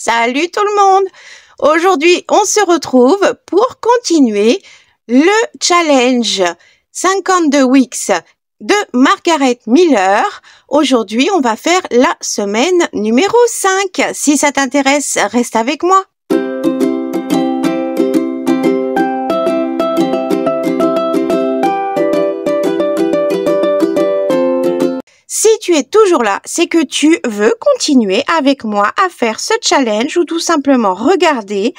Salut tout le monde! Aujourd'hui, on se retrouve pour continuer le challenge 52 weeks de Margaret Miller. Aujourd'hui, on va faire la semaine numéro 5. Si ça t'intéresse, reste avec moi. Si tu es toujours là, c'est que tu veux continuer avec moi à faire ce challenge ou tout simplement regarder.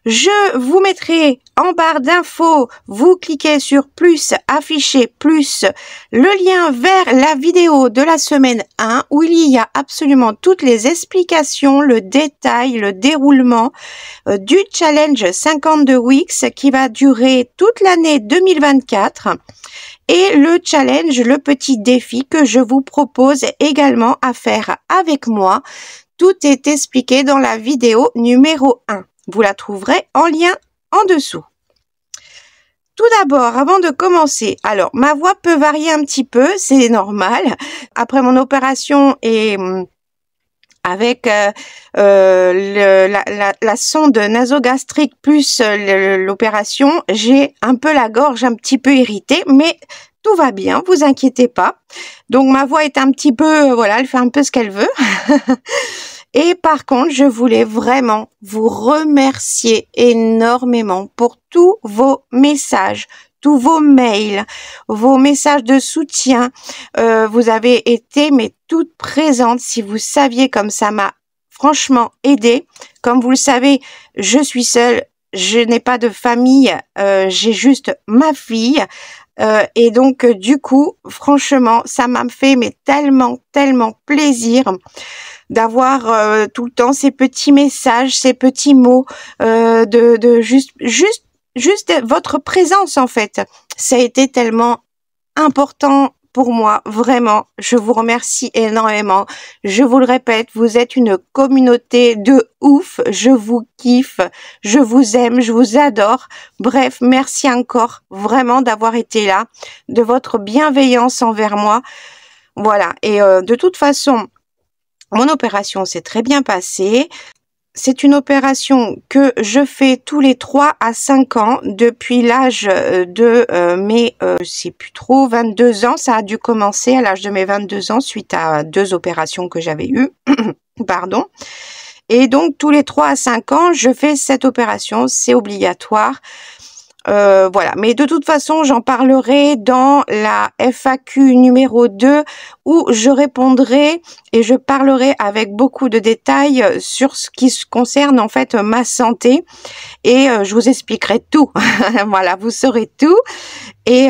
Je vous mettrai en barre d'infos, vous cliquez sur plus, afficher plus, le lien vers la vidéo de la semaine 1 où il y a absolument toutes les explications, le détail, le déroulement du challenge 52 weeks qui va durer toute l'année 2024. Et le challenge, le petit défi que je vous propose également à faire avec moi. Tout est expliqué dans la vidéo numéro 1. Vous la trouverez en lien en dessous. Tout d'abord, avant de commencer, alors ma voix peut varier un petit peu, c'est normal. Après mon opération et avec la sonde nasogastrique plus l'opération, j'ai un peu la gorge un petit peu irritée, mais tout va bien, vous inquiétez pas. Donc ma voix est un petit peu, voilà, elle fait un peu ce qu'elle veut. Et par contre, je voulais vraiment vous remercier énormément pour tous vos messages, tous vos mails, vos messages de soutien. Vous avez été mais toutes présentes. Si vous saviez comme ça m'a franchement aidé. Comme vous le savez, je suis seule, je n'ai pas de famille, j'ai juste ma fille. Et donc du coup, franchement, ça m'a fait mais tellement plaisir d'avoir tout le temps ces petits messages, ces petits mots, de juste votre présence en fait. Ça a été tellement important pour moi, vraiment. Je vous remercie énormément. Je vous le répète, vous êtes une communauté de ouf. Je vous kiffe, je vous aime, je vous adore. Bref, merci encore vraiment d'avoir été là, de votre bienveillance envers moi. Voilà, et de toute façon, mon opération s'est très bien passée. C'est une opération que je fais tous les 3 à 5 ans depuis l'âge de je sais plus trop, 22 ans. Ça a dû commencer à l'âge de mes 22 ans suite à 2 opérations que j'avais eues. Pardon. Et donc, tous les 3 à 5 ans, je fais cette opération. C'est obligatoire. Voilà, mais de toute façon, j'en parlerai dans la FAQ numéro 2 où je répondrai et je parlerai avec beaucoup de détails sur ce qui concerne en fait ma santé et je vous expliquerai tout. Voilà, vous saurez tout et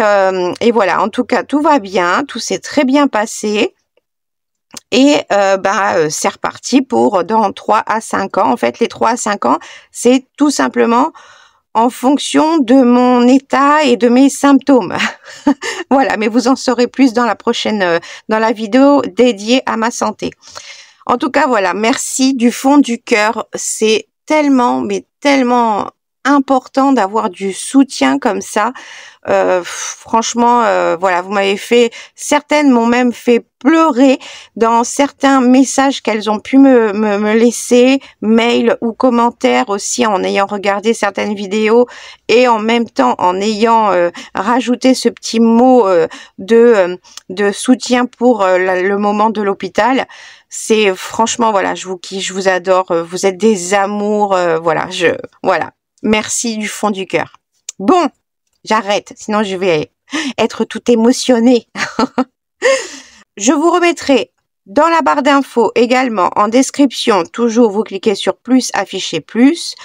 voilà, en tout cas, tout va bien, tout s'est très bien passé. Et c'est reparti pour dans 3 à 5 ans. En fait, les 3 à 5 ans, c'est tout simplement en fonction de mon état et de mes symptômes. Voilà, mais vous en saurez plus dans la prochaine, dans la vidéo dédiée à ma santé. En tout cas, voilà, merci du fond du cœur. C'est tellement, mais tellement important d'avoir du soutien comme ça. Franchement, voilà, vous m'avez fait, certaines m'ont même fait pleurer dans certains messages qu'elles ont pu me laisser, mails ou commentaires aussi en ayant regardé certaines vidéos et en même temps en ayant rajouté ce petit mot de soutien pour le moment de l'hôpital. C'est franchement, voilà, je vous kiffe, je vous adore, vous êtes des amours, voilà, voilà. Merci du fond du cœur. Bon, j'arrête, sinon je vais être tout émotionnée. Je vous remettrai dans la barre d'infos également en description, toujours vous cliquez sur plus, afficher plus.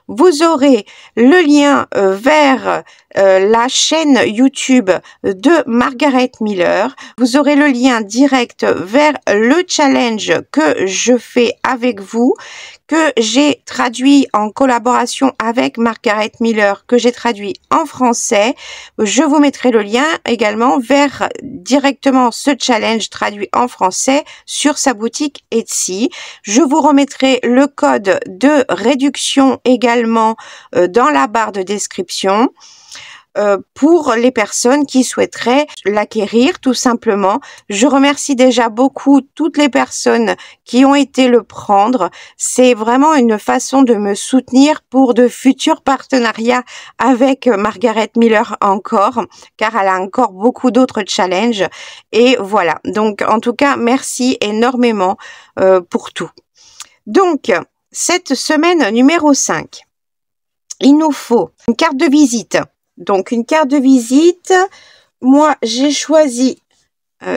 Vous aurez le lien vers la chaîne YouTube de Margaret Miller. Vous aurez le lien direct vers le challenge que je fais avec vous, que j'ai traduit en collaboration avec Margaret Miller, que j'ai traduit en français. Je vous mettrai le lien également vers directement ce challenge traduit en français sur sa boutique Etsy. Je vous remettrai le code de réduction également dans la barre de description. pour les personnes qui souhaiteraient l'acquérir tout simplement. Je remercie déjà beaucoup toutes les personnes qui ont été le prendre. C'est vraiment une façon de me soutenir pour de futurs partenariats avec Margaret Miller encore, car elle a encore beaucoup d'autres challenges. Et voilà, donc en tout cas, merci énormément pour tout. Donc, cette semaine numéro 5, il nous faut une carte de visite. Donc, une carte de visite, moi, j'ai choisi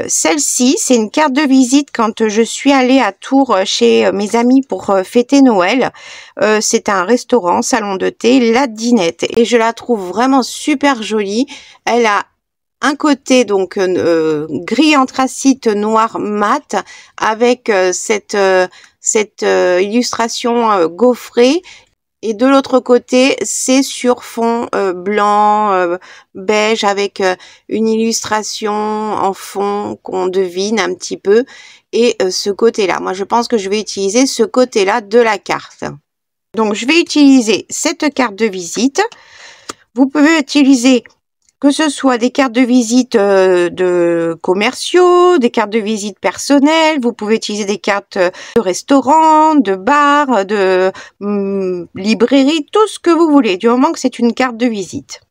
celle-ci. C'est une carte de visite quand je suis allée à Tours chez mes amis pour fêter Noël. C'est un restaurant, salon de thé, La Dinette. Et je la trouve vraiment super jolie. Elle a un côté donc gris anthracite noir mat avec cette illustration gaufrée. Et de l'autre côté, c'est sur fond blanc, beige, avec une illustration en fond qu'on devine un petit peu. Et ce côté-là, moi je pense que je vais utiliser ce côté-là de la carte. Donc je vais utiliser cette carte de visite. Vous pouvez utiliser que ce soit des cartes de visite de commerciaux, des cartes de visite personnelles, vous pouvez utiliser des cartes de restaurant, de bar, de librairie, tout ce que vous voulez, du moment que c'est une carte de visite.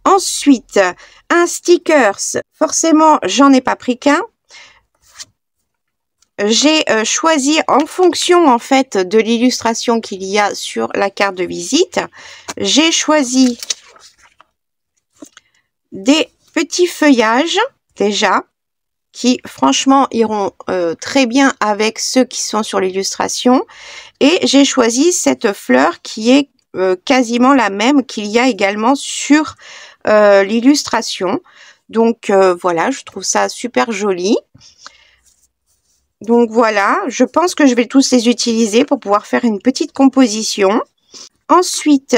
Ensuite, un stickers, forcément, j'en ai pas pris qu'un. J'ai choisi en fonction en fait de l'illustration qu'il y a sur la carte de visite, j'ai choisi des petits feuillages déjà qui franchement iront très bien avec ceux qui sont sur l'illustration, et j'ai choisi cette fleur qui est quasiment la même qu'il y a également sur l'illustration. Donc voilà, je trouve ça super joli. Donc voilà, je pense que je vais tous les utiliser pour pouvoir faire une petite composition. Ensuite,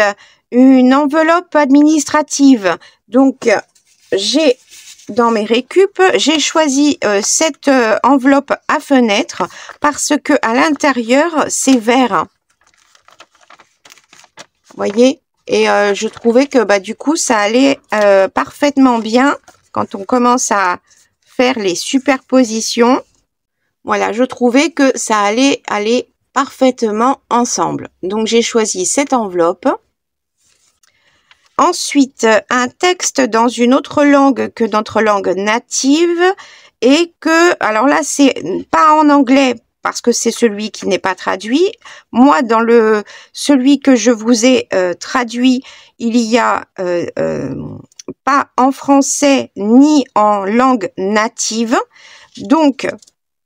une enveloppe administrative. Donc, j'ai dans mes récup, j'ai choisi cette enveloppe à fenêtre parce que à l'intérieur, c'est vert. Vous voyez? Et je trouvais que bah, du coup, ça allait parfaitement bien quand on commence à faire les superpositions. Voilà, je trouvais que ça allait aller parfaitement ensemble. Donc, j'ai choisi cette enveloppe. Ensuite, un texte dans une autre langue que notre langue native et que, alors là, c'est pas en anglais parce que c'est celui qui n'est pas traduit. Moi, dans celui que je vous ai traduit, il y a pas en français ni en langue native. Donc,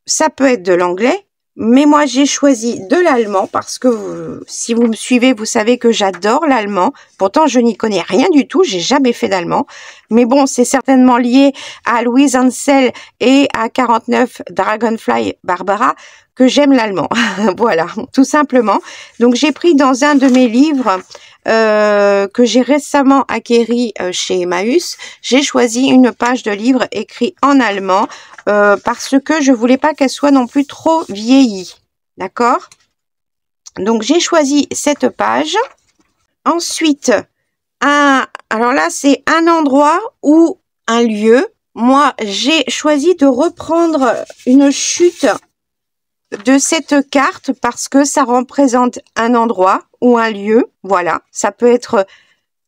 ça peut être de l'anglais, mais moi j'ai choisi de l'allemand parce que si vous me suivez, vous savez que j'adore l'allemand. Pourtant, je n'y connais rien du tout, j'ai jamais fait d'allemand. Mais bon, c'est certainement lié à Louise Ansel et à 49 Dragonfly Barbara que j'aime l'allemand. Voilà, tout simplement. Donc j'ai pris dans un de mes livres que j'ai récemment acquéri chez Emmaüs, j'ai choisi une page de livre écrit en allemand parce que je voulais pas qu'elle soit non plus trop vieillie. D'accord? Donc j'ai choisi cette page. Ensuite, alors là c'est un endroit ou un lieu. Moi j'ai choisi de reprendre une chute de cette carte parce que ça représente un endroit ou un lieu. Voilà, ça peut être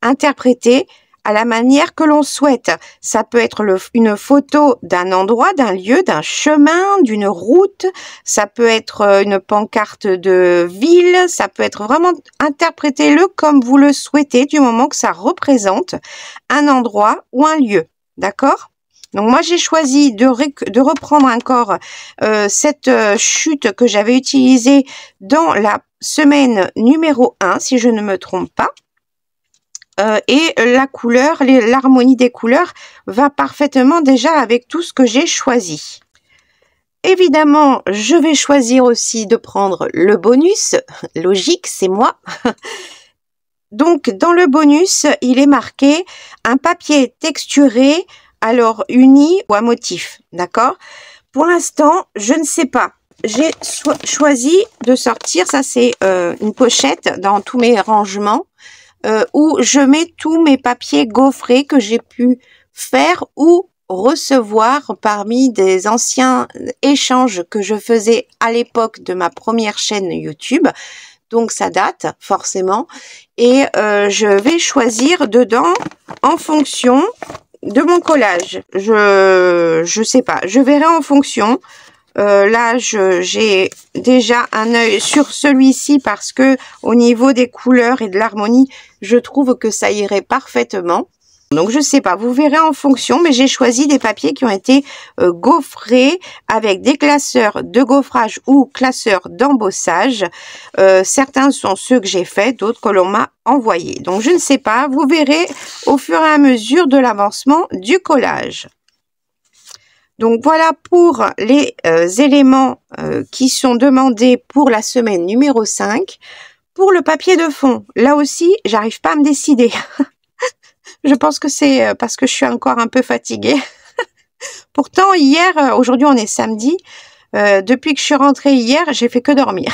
interprété à la manière que l'on souhaite. Ça peut être une photo d'un endroit, d'un lieu, d'un chemin, d'une route. Ça peut être une pancarte de ville. Ça peut être vraiment, interprétez-le comme vous le souhaitez du moment que ça représente un endroit ou un lieu. D'accord ? Donc moi j'ai choisi de reprendre encore cette chute que j'avais utilisée dans la semaine numéro 1, si je ne me trompe pas. Et la couleur, l'harmonie des couleurs va parfaitement déjà avec tout ce que j'ai choisi. Évidemment, je vais choisir aussi de prendre le bonus. Logique, c'est moi. Donc dans le bonus, il est marqué un papier texturé, alors uni ou à motif, d'accord? Pour l'instant, je ne sais pas. J'ai choisi de sortir, ça c'est une pochette dans tous mes rangements. où je mets tous mes papiers gaufrés que j'ai pu faire ou recevoir parmi des anciens échanges que je faisais à l'époque de ma première chaîne YouTube. Donc ça date forcément, et je vais choisir dedans en fonction de mon collage. Je sais pas, je verrai en fonction. Là j'ai déjà un œil sur celui-ci parce que au niveau des couleurs et de l'harmonie, je trouve que ça irait parfaitement. Donc je sais pas, vous verrez en fonction, mais j'ai choisi des papiers qui ont été gaufrés avec des classeurs de gaufrage ou classeurs d'embossage. Certains sont ceux que j'ai faits, d'autres que l'on m'a envoyés. Donc je ne sais pas, vous verrez au fur et à mesure de l'avancement du collage. Donc voilà pour les éléments qui sont demandés pour la semaine numéro 5. Pour le papier de fond, là aussi, j'arrive pas à me décider. Je pense que c'est parce que je suis encore un peu fatiguée. Pourtant, hier, aujourd'hui on est samedi, depuis que je suis rentrée hier, j'ai fait que dormir.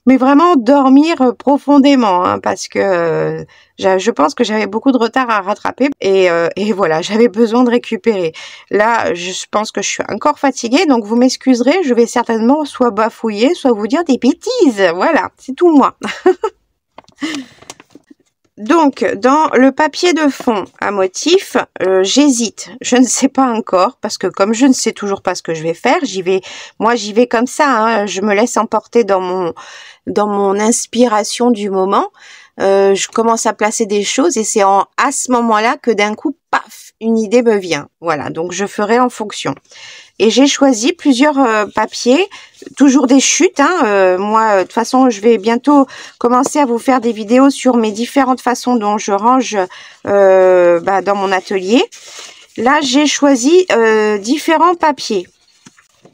Mais vraiment dormir profondément, hein, parce que je pense que j'avais beaucoup de retard à rattraper et voilà, j'avais besoin de récupérer. Là, je pense que je suis encore fatiguée, donc vous m'excuserez, je vais certainement soit bafouiller, soit vous dire des bêtises. Voilà, c'est tout moi. Donc, dans le papier de fond à motif, j'hésite. Je ne sais pas encore, parce que comme je ne sais toujours pas ce que je vais faire, j'y vais comme ça, hein, je me laisse emporter dans mon inspiration du moment. Je commence à placer des choses et c'est à ce moment-là que d'un coup, paf, une idée me vient. Voilà, donc je ferai en fonction. Et j'ai choisi plusieurs papiers, toujours des chutes. Hein. Moi, de toute façon, je vais bientôt commencer à vous faire des vidéos sur mes différentes façons dont je range dans mon atelier. Là, j'ai choisi différents papiers.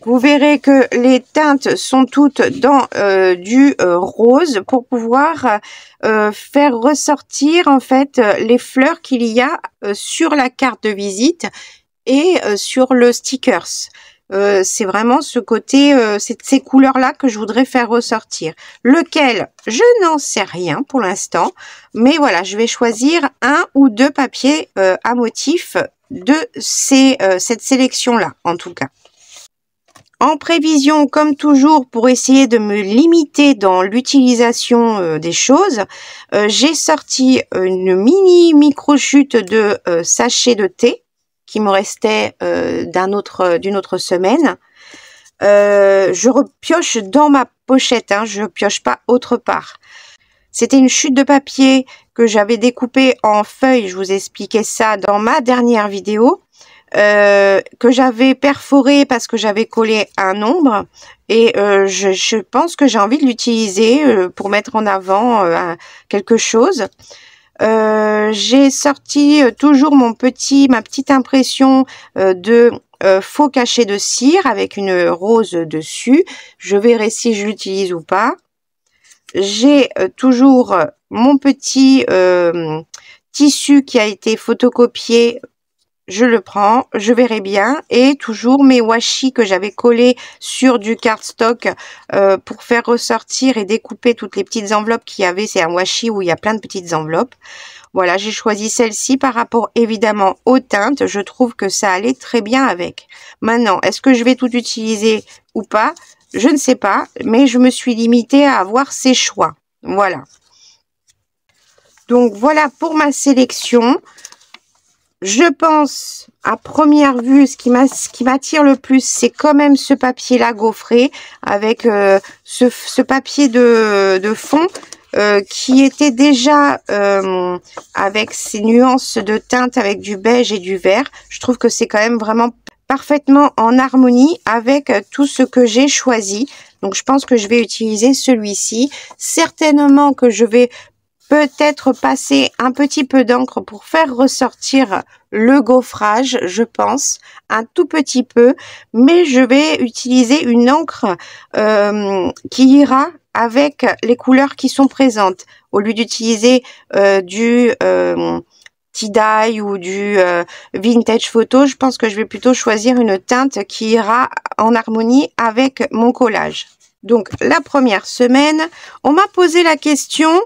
Vous verrez que les teintes sont toutes dans du rose pour pouvoir faire ressortir en fait les fleurs qu'il y a sur la carte de visite et sur le stickers. C'est vraiment ce côté, ces couleurs-là que je voudrais faire ressortir. Lequel, je n'en sais rien pour l'instant, mais voilà, je vais choisir un ou deux papiers à motif de cette sélection-là, en tout cas. En prévision, comme toujours, pour essayer de me limiter dans l'utilisation des choses, j'ai sorti une mini micro-chute de sachet de thé qui me restait d'une autre semaine. Je repioche dans ma pochette, hein, je pioche pas autre part. C'était une chute de papier que j'avais découpée en feuilles, je vous expliquais ça dans ma dernière vidéo. Que j'avais perforé parce que j'avais collé un nombre et je pense que j'ai envie de l'utiliser pour mettre en avant quelque chose. J'ai sorti toujours ma petite impression de faux cachet de cire avec une rose dessus. Je verrai si je l'utilise ou pas. J'ai toujours mon petit tissu qui a été photocopié. Je le prends, je verrai bien, et toujours mes washi que j'avais collés sur du cardstock pour faire ressortir et découper toutes les petites enveloppes qu'il y avait. C'est un washi où il y a plein de petites enveloppes. Voilà, j'ai choisi celle-ci par rapport évidemment aux teintes. Je trouve que ça allait très bien avec. Maintenant, est-ce que je vais tout utiliser ou pas? Je ne sais pas, mais je me suis limitée à avoir ces choix. Voilà. Donc voilà pour ma sélection. Je pense, à première vue, ce qui m'attire le plus, c'est quand même ce papier-là gaufré, avec ce papier de fond qui était déjà avec ces nuances de teinte avec du beige et du vert. Je trouve que c'est quand même vraiment parfaitement en harmonie avec tout ce que j'ai choisi. Donc, je pense que je vais utiliser celui-ci. Certainement que je vais peut-être passer un petit peu d'encre pour faire ressortir le gaufrage, je pense, un tout petit peu, mais je vais utiliser une encre qui ira avec les couleurs qui sont présentes. Au lieu d'utiliser du tie-dye ou du vintage photo, je pense que je vais plutôt choisir une teinte qui ira en harmonie avec mon collage. Donc, la première semaine, on m'a posé la question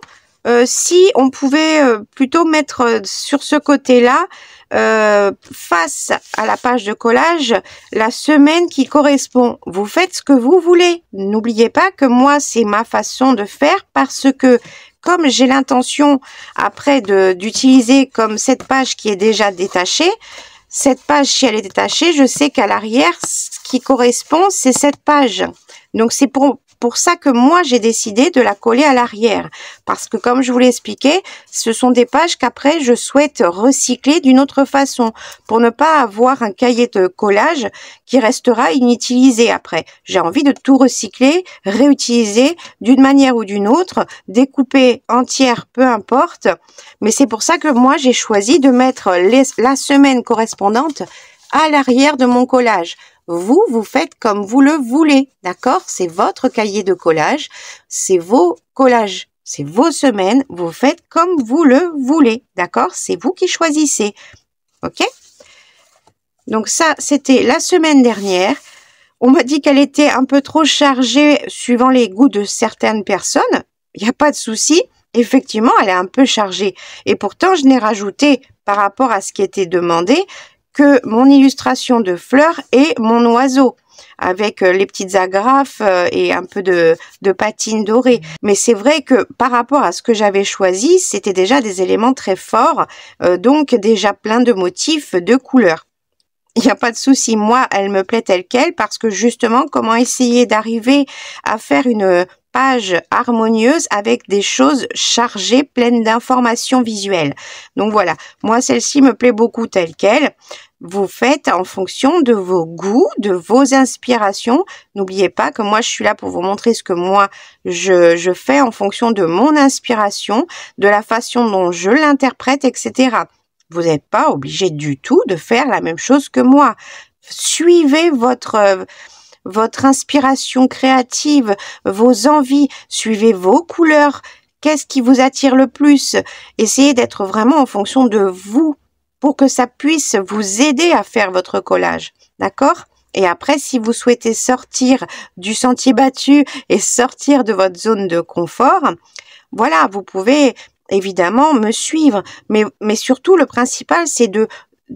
si on pouvait plutôt mettre sur ce côté-là, face à la page de collage, la semaine qui correspond. Vous faites ce que vous voulez. N'oubliez pas que moi, c'est ma façon de faire parce que comme j'ai l'intention après d'utiliser comme cette page qui est déjà détachée, cette page, si elle est détachée, je sais qu'à l'arrière, ce qui correspond, c'est cette page. Donc, c'est pour ça que moi, j'ai décidé de la coller à l'arrière. Parce que, comme je vous l'ai expliqué, ce sont des pages qu'après, je souhaite recycler d'une autre façon. Pour ne pas avoir un cahier de collage qui restera inutilisé après. J'ai envie de tout recycler, réutiliser d'une manière ou d'une autre, découper entière, peu importe. Mais c'est pour ça que moi, j'ai choisi de mettre la semaine correspondante à l'arrière de mon collage. Vous, vous faites comme vous le voulez, d'accord? C'est votre cahier de collage, c'est vos collages, c'est vos semaines, vous faites comme vous le voulez, d'accord? C'est vous qui choisissez, ok? Donc ça, c'était la semaine dernière. On m'a dit qu'elle était un peu trop chargée suivant les goûts de certaines personnes. Il n'y a pas de souci. Effectivement, elle est un peu chargée. Et pourtant, je n'ai rajouté par rapport à ce qui était demandé que mon illustration de fleurs et mon oiseau avec les petites agrafes et un peu de patine dorée. Mais c'est vrai que par rapport à ce que j'avais choisi, c'était déjà des éléments très forts, donc déjà plein de motifs, de couleurs. Il n'y a pas de souci, moi, elle me plaît telle quelle parce que justement, comment essayer d'arriver à faire une page harmonieuse avec des choses chargées, pleines d'informations visuelles. Donc voilà, moi, celle-ci me plaît beaucoup telle quelle. Vous faites en fonction de vos goûts, de vos inspirations. N'oubliez pas que moi, je suis là pour vous montrer ce que moi, je fais en fonction de mon inspiration, de la façon dont je l'interprète, etc. Vous n'êtes pas obligé du tout de faire la même chose que moi. Suivez votre inspiration créative, vos envies, suivez vos couleurs. Qu'est-ce qui vous attire le plus? Essayez d'être vraiment en fonction de vous pour que ça puisse vous aider à faire votre collage. D'accord? Et après, si vous souhaitez sortir du sentier battu et sortir de votre zone de confort, voilà, vous pouvez évidemment me suivre, mais surtout le principal c'est de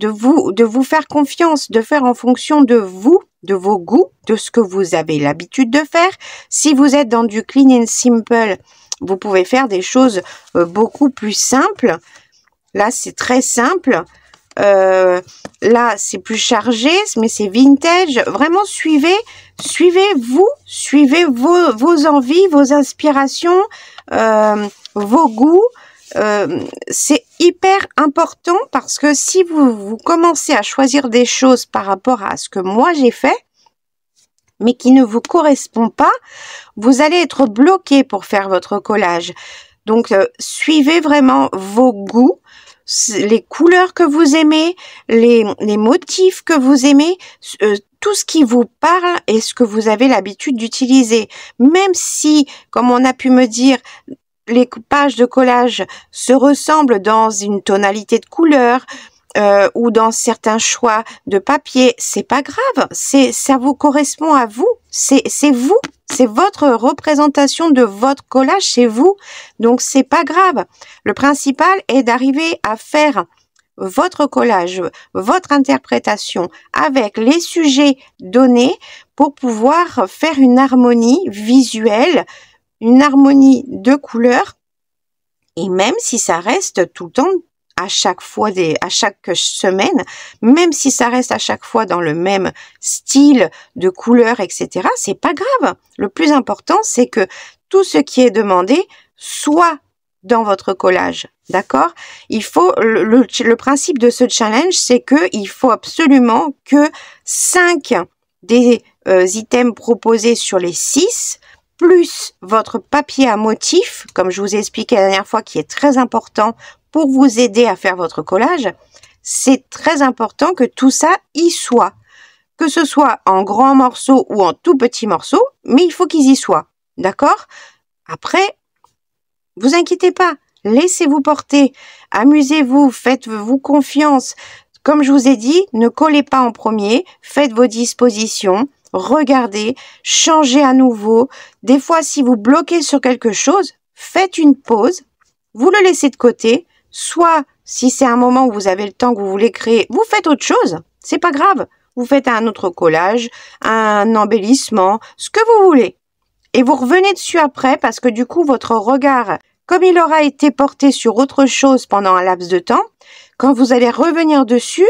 vous faire confiance, de faire en fonction de vous, de vos goûts, de ce que vous avez l'habitude de faire. Si vous êtes dans du clean and simple, vous pouvez faire des choses beaucoup plus simples. Là c'est très simple. Là c'est plus chargé, mais c'est vintage. Vraiment suivez vos envies, vos inspirations, vos goûts. C'est hyper important parce que si vous commencez à choisir des choses par rapport à ce que moi j'ai fait, mais qui ne vous correspond pas, vous allez être bloqué pour faire votre collage. Donc, suivez vraiment vos goûts, les couleurs que vous aimez, les motifs que vous aimez, tout ce qui vous parle et ce que vous avez l'habitude d'utiliser. Même si, comme on a pu me dire, les pages de collage se ressemblent dans une tonalité de couleur ou dans certains choix de papier, c'est pas grave, ça vous correspond à vous, c'est vous, c'est votre représentation de votre collage, c'est vous, donc c'est pas grave. Le principal est d'arriver à faire votre collage, votre interprétation avec les sujets donnés pour pouvoir faire une harmonie visuelle, une harmonie de couleurs, et même si ça reste tout le temps à chaque semaine, même si ça reste à chaque fois dans le même style de couleurs, etc., c'est pas grave. Le plus important, c'est que tout ce qui est demandé soit dans votre collage, d'accord? Il faut, le principe de ce challenge, c'est que il faut absolument que 5 des items proposés sur les 6 plus votre papier à motif, comme je vous ai expliqué la dernière fois, qui est très important pour vous aider à faire votre collage, c'est très important que tout ça y soit. Que ce soit en grands morceaux ou en tout petits morceaux, mais il faut qu'ils y soient. D'accord? Après, vous inquiétez pas, laissez-vous porter, amusez-vous, faites-vous confiance. Comme je vous ai dit, ne collez pas en premier, faites vos dispositions, regardez, changez à nouveau. Des fois, si vous bloquez sur quelque chose, faites une pause, vous le laissez de côté. Soit, si c'est un moment où vous avez le temps que vous voulez créer, vous faites autre chose. C'est pas grave. Vous faites un autre collage, un embellissement, ce que vous voulez. Et vous revenez dessus après parce que du coup, votre regard, comme il aura été porté sur autre chose pendant un laps de temps, quand vous allez revenir dessus,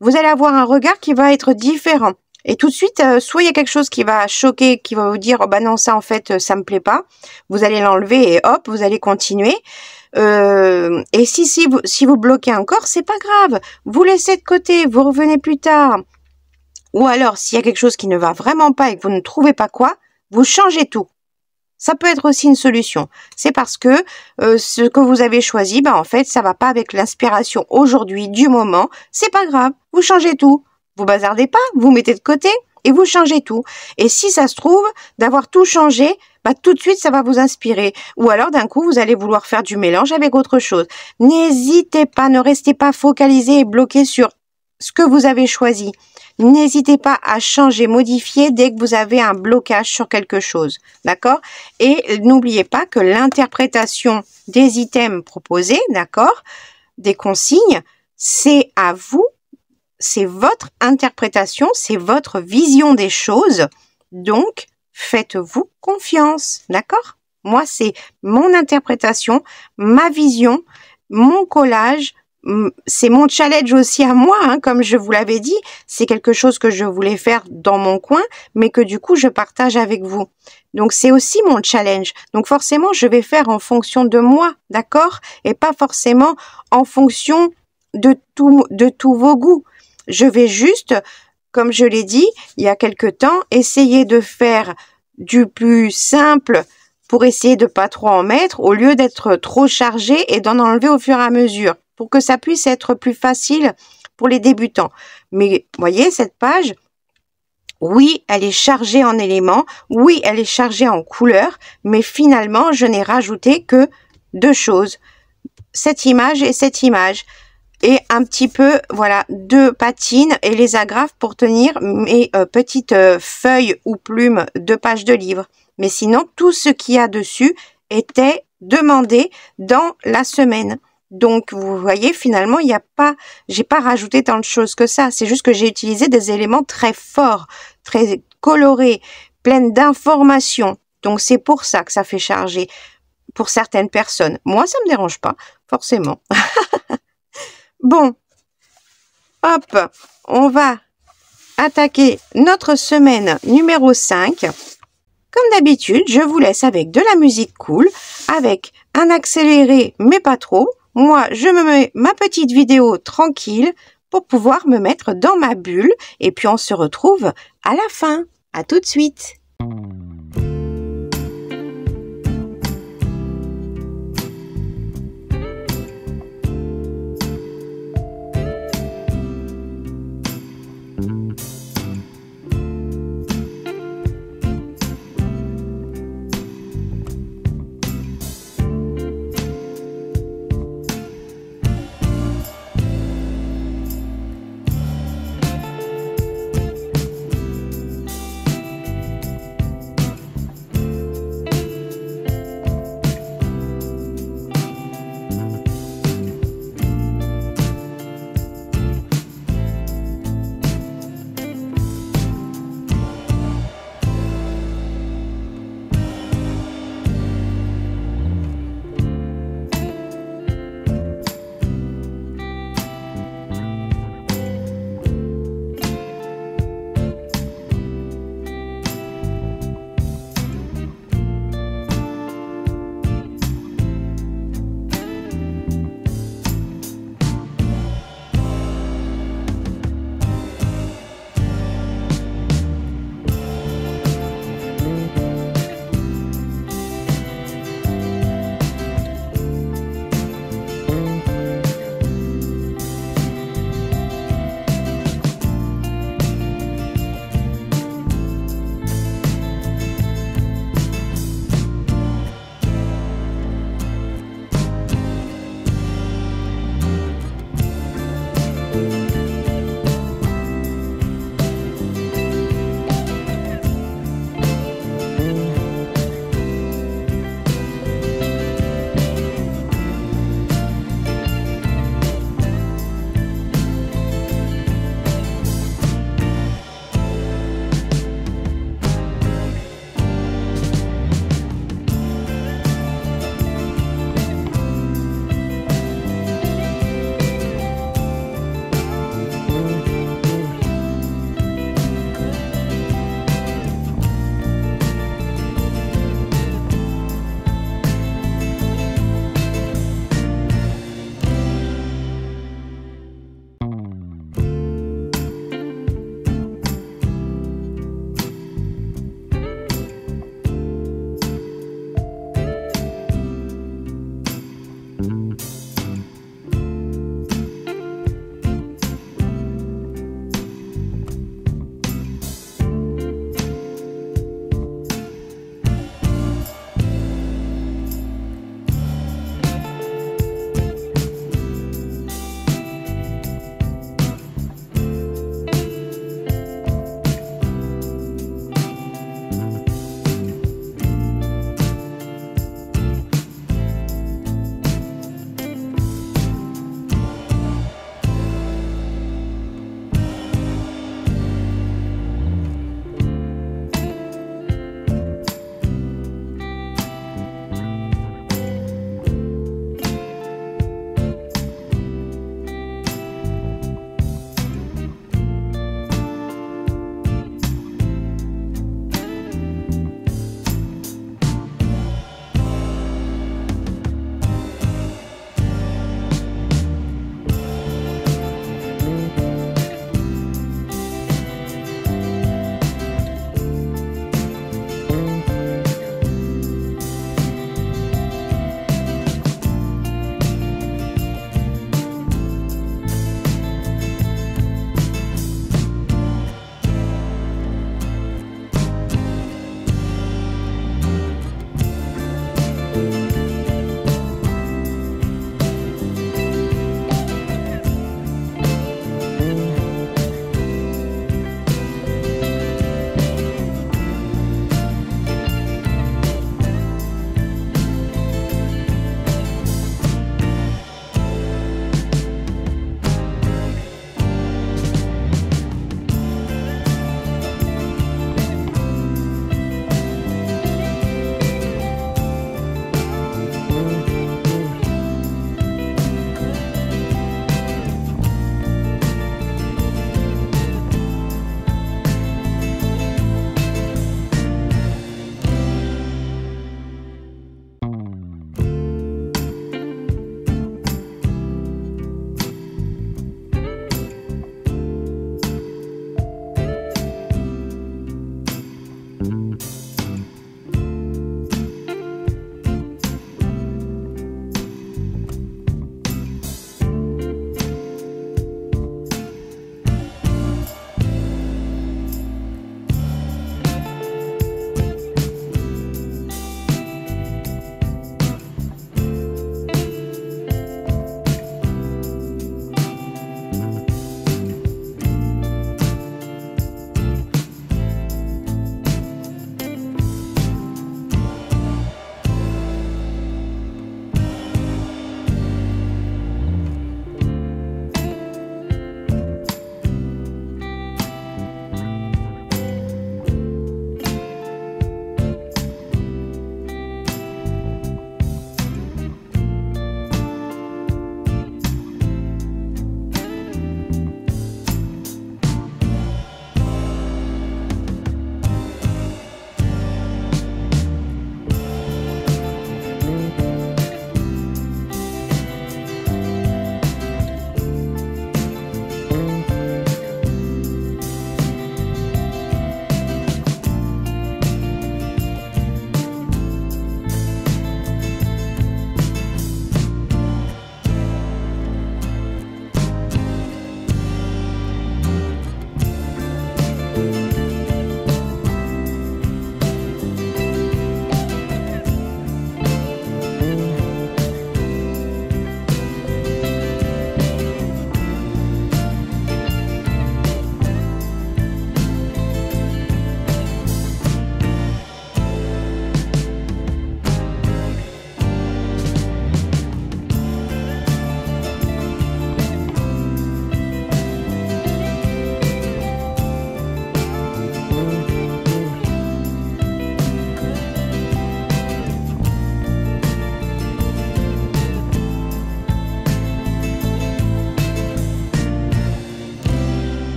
vous allez avoir un regard qui va être différent. Et tout de suite, soit il y a quelque chose qui va choquer, qui va vous dire « Oh bah non, ça en fait, ça me plaît pas ». Vous allez l'enlever et hop, vous allez continuer. Et si vous bloquez encore, c'est pas grave. Vous laissez de côté, vous revenez plus tard. Ou alors, s'il y a quelque chose qui ne va vraiment pas et que vous ne trouvez pas quoi, vous changez tout. Ça peut être aussi une solution. C'est parce que ce que vous avez choisi, en fait, ça va pas avec l'inspiration aujourd'hui, du moment. C'est pas grave, vous changez tout. Vous bazardez pas, vous mettez de côté et vous changez tout. Et si ça se trouve, d'avoir tout changé, tout de suite, ça va vous inspirer. Ou alors, d'un coup, vous allez vouloir faire du mélange avec autre chose. N'hésitez pas, ne restez pas focalisé et bloqué sur ce que vous avez choisi. N'hésitez pas à changer, modifier dès que vous avez un blocage sur quelque chose. D'accord? Et n'oubliez pas que l'interprétation des items proposés, d'accord? Des consignes, c'est à vous, c'est votre interprétation, c'est votre vision des choses. Donc, faites-vous confiance. D'accord? Moi, c'est mon interprétation, ma vision, mon collage. C'est mon challenge aussi à moi, comme je vous l'avais dit, c'est quelque chose que je voulais faire dans mon coin, mais que du coup je partage avec vous. Donc c'est aussi mon challenge. Donc forcément je vais faire en fonction de moi, d'accord? Et pas forcément en fonction de tous vos goûts. Je vais juste, comme je l'ai dit il y a quelque temps, essayer de faire du plus simple pour essayer de pas trop en mettre, au lieu d'être trop chargé et d'en enlever au fur et à mesure, pour que ça puisse être plus facile pour les débutants. Mais voyez, cette page, oui, elle est chargée en éléments, oui, elle est chargée en couleurs, mais finalement, je n'ai rajouté que 2 choses. Cette image et cette image. Et un petit peu, voilà, 2 patines et les agrafes pour tenir mes petites feuilles ou plumes de pages de livre. Mais sinon, tout ce qu'il y a dessus était demandé dans la semaine. Donc, vous voyez, finalement, j'ai pas rajouté tant de choses que ça. C'est juste que j'ai utilisé des éléments très forts, très colorés, pleines d'informations. Donc, c'est pour ça que ça fait charger pour certaines personnes. Moi, ça me dérange pas, forcément. Bon, hop, on va attaquer notre semaine numéro 5. Comme d'habitude, je vous laisse avec de la musique cool, avec un accéléré, mais pas trop. Moi, je me mets ma petite vidéo tranquille pour pouvoir me mettre dans ma bulle. Et puis, on se retrouve à la fin. À tout de suite.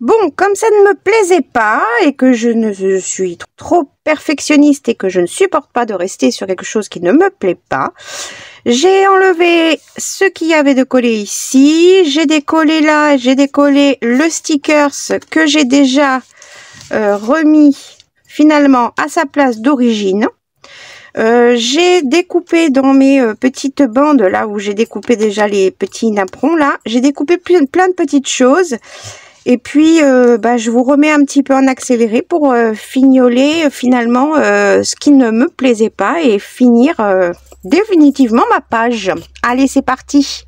Bon, comme ça ne me plaisait pas et que je suis trop perfectionniste et que je ne supporte pas de rester sur quelque chose qui ne me plaît pas, j'ai enlevé ce qu'il y avait de collé ici. J'ai décollé là, j'ai décollé le stickers que j'ai déjà remis finalement à sa place d'origine. J'ai découpé dans mes petites bandes là où j'ai découpé déjà les petits napperons là, j'ai découpé plein de petites choses. Et puis, je vous remets un petit peu en accéléré pour fignoler finalement ce qui ne me plaisait pas et finir définitivement ma page. Allez, c'est parti!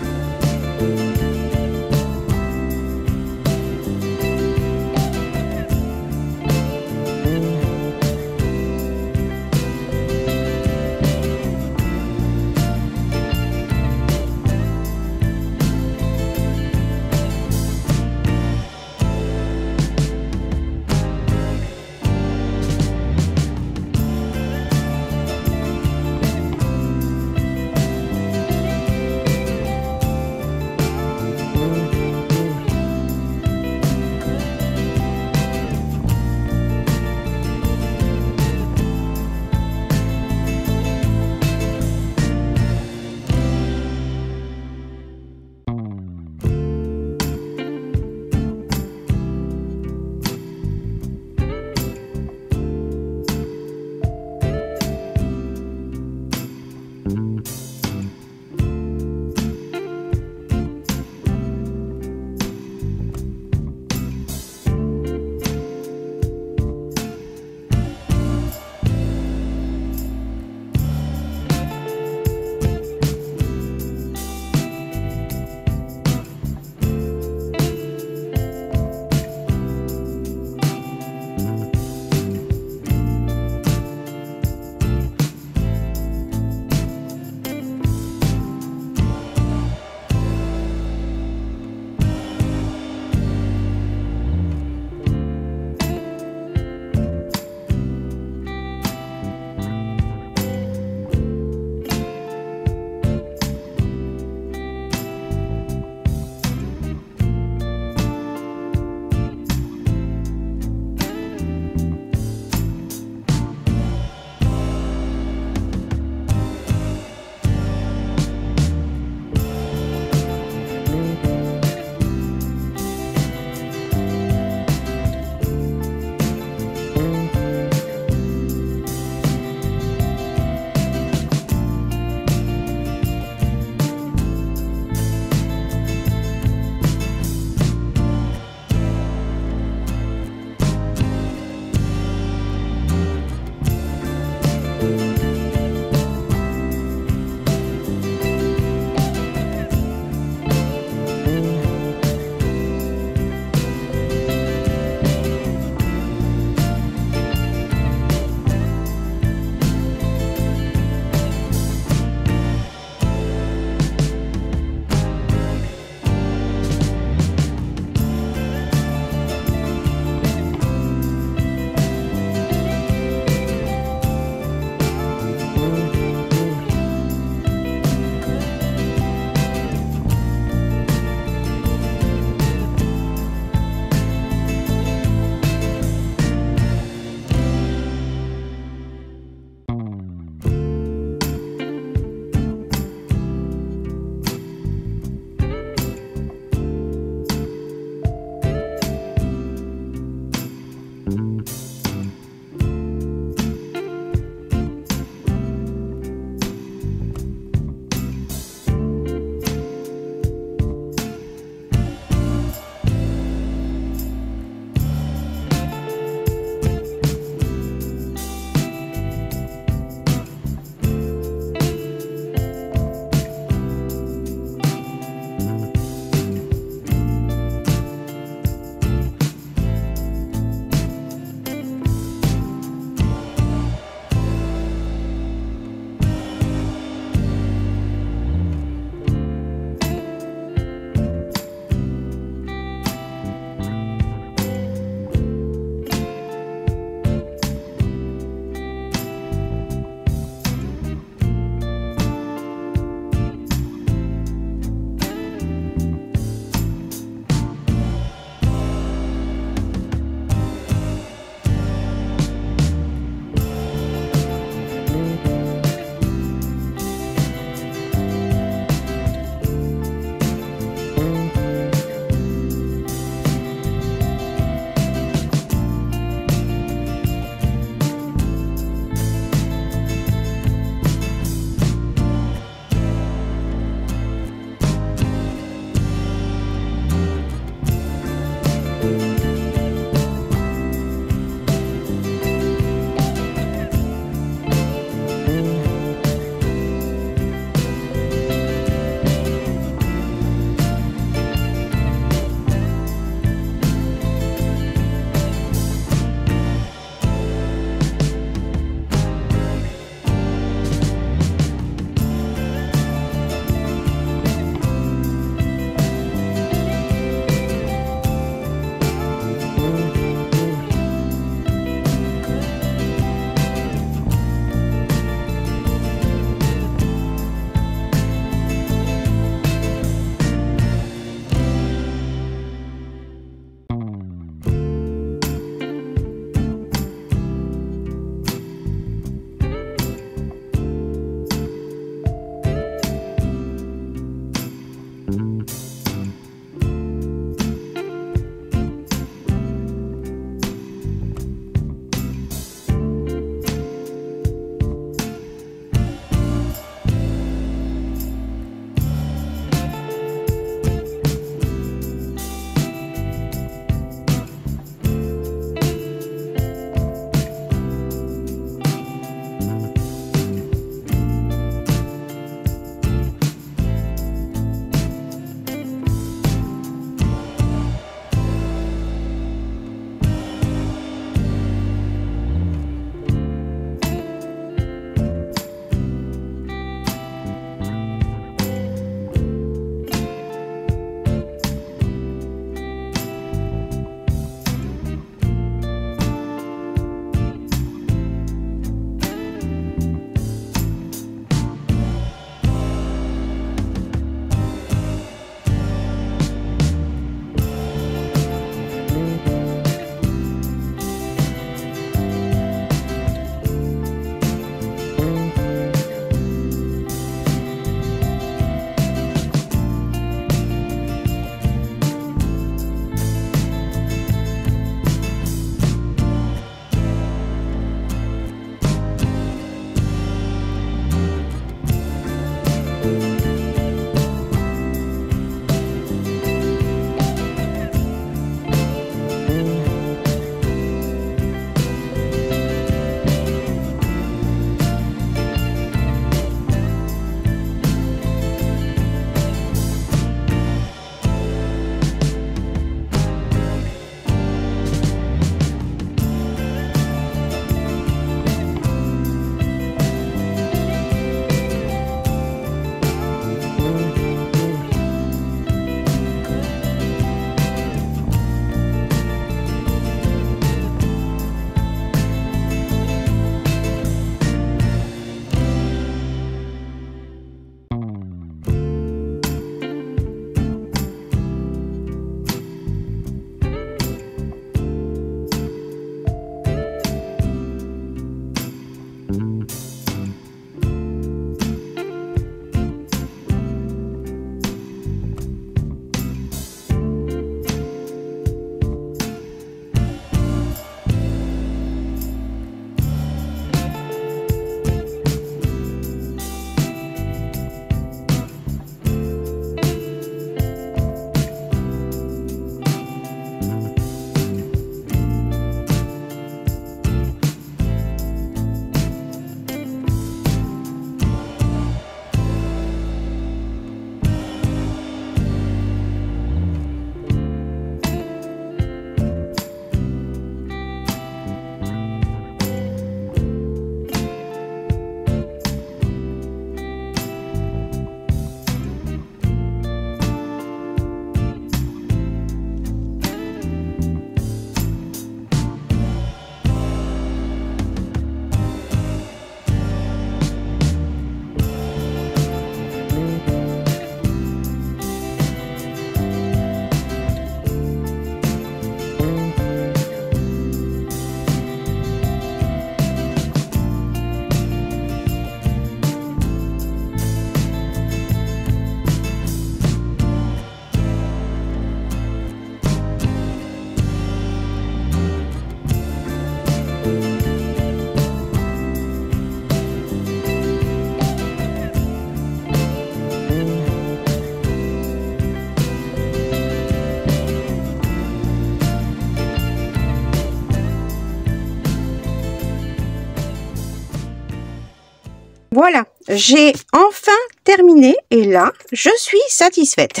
Voilà, j'ai enfin terminé et là, je suis satisfaite.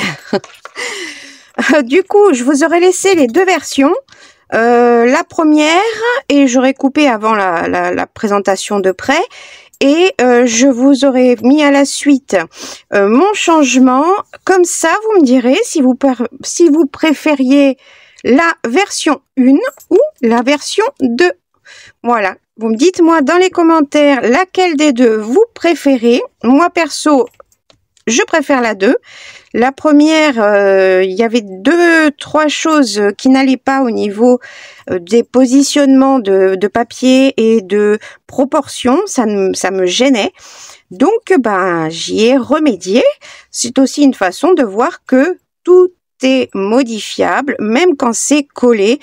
Du coup, je vous aurais laissé les deux versions. La première, et j'aurais coupé avant la présentation de près. Et je vous aurais mis à la suite mon changement. Comme ça, vous me direz si vous préfériez la version 1 ou la version 2. Voilà, vous me dites moi dans les commentaires laquelle des deux vous préférez. Moi perso, je préfère la 2. La première, il y avait 2-3 choses qui n'allaient pas au niveau des positionnements de papier et de proportions. Ça me gênait. Donc, ben, j'y ai remédié. C'est aussi une façon de voir que tout est modifiable, même quand c'est collé,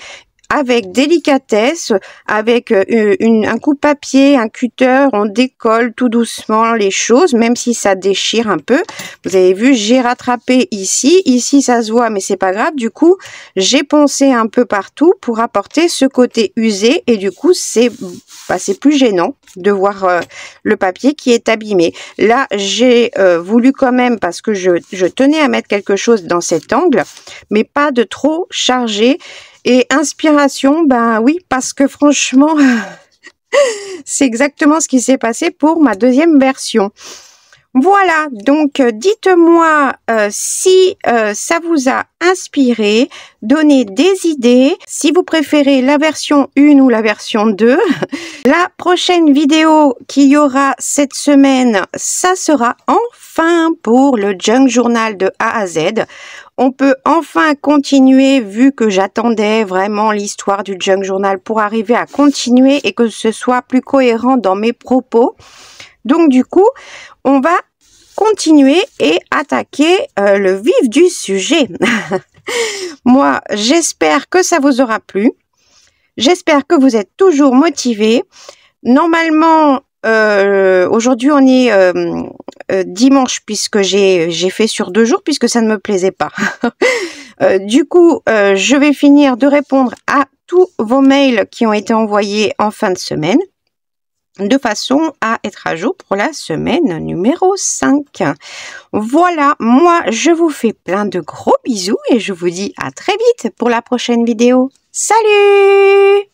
avec délicatesse, avec un coup de papier, un cutter, on décolle tout doucement les choses, même si ça déchire un peu. Vous avez vu, j'ai rattrapé ici. Ici, ça se voit, mais c'est pas grave. Du coup, j'ai poncé un peu partout pour apporter ce côté usé. Et du coup, c'est plus gênant de voir le papier qui est abîmé. Là, j'ai voulu quand même, parce que je tenais à mettre quelque chose dans cet angle, mais pas de trop chargé. Et inspiration, ben oui, parce que franchement, c'est exactement ce qui s'est passé pour ma deuxième version. Voilà, donc dites-moi si ça vous a inspiré, donnez des idées, si vous préférez la version 1 ou la version 2. La prochaine vidéo qu'il y aura cette semaine, ça sera enfin pour le Junk Journal de A à Z. On peut enfin continuer vu que j'attendais vraiment l'histoire du Junk Journal pour arriver à continuer et que ce soit plus cohérent dans mes propos. Donc du coup, on va continuer et attaquer le vif du sujet. Moi, j'espère que ça vous aura plu. J'espère que vous êtes toujours motivés. Normalement, aujourd'hui on est dimanche puisque j'ai fait sur 2 jours puisque ça ne me plaisait pas. Du coup, je vais finir de répondre à tous vos mails qui ont été envoyés en fin de semaine, de façon à être à jour pour la semaine numéro 5. Voilà, moi je vous fais plein de gros bisous et je vous dis à très vite pour la prochaine vidéo. Salut!